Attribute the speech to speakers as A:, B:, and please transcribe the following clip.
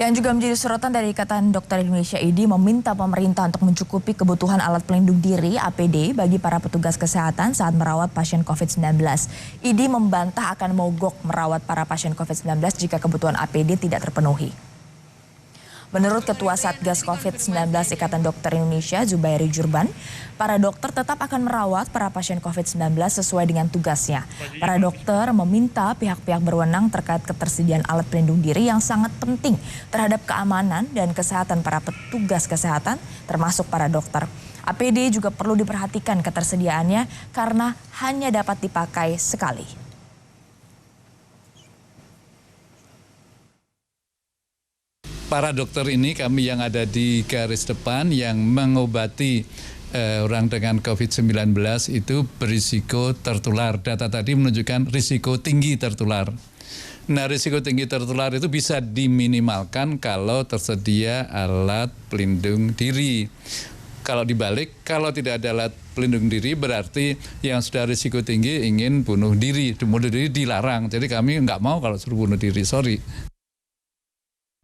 A: Yang juga menjadi sorotan dari Ikatan Dokter Indonesia IDI meminta pemerintah untuk mencukupi kebutuhan alat pelindung diri APD bagi para petugas kesehatan saat merawat pasien COVID-19. IDI membantah akan mogok merawat para pasien COVID-19 jika kebutuhan APD tidak terpenuhi. Menurut Ketua Satgas COVID-19 Ikatan Dokter Indonesia, Zubairi Jurban, para dokter tetap akan merawat para pasien COVID-19 sesuai dengan tugasnya. Para dokter meminta pihak-pihak berwenang terkait ketersediaan alat pelindung diri yang sangat penting terhadap keamanan dan kesehatan para petugas kesehatan, termasuk para dokter. APD juga perlu diperhatikan ketersediaannya karena hanya dapat dipakai sekali.
B: Para dokter ini kami yang ada di garis depan yang mengobati orang dengan COVID-19 itu berisiko tertular. Data tadi menunjukkan risiko tinggi tertular. Nah, risiko tinggi tertular itu bisa diminimalkan kalau tersedia alat pelindung diri. Kalau dibalik, kalau tidak ada alat pelindung diri berarti yang sudah risiko tinggi ingin bunuh diri. Bunuh diri dilarang. Jadi kami nggak mau kalau suruh bunuh diri, sorry.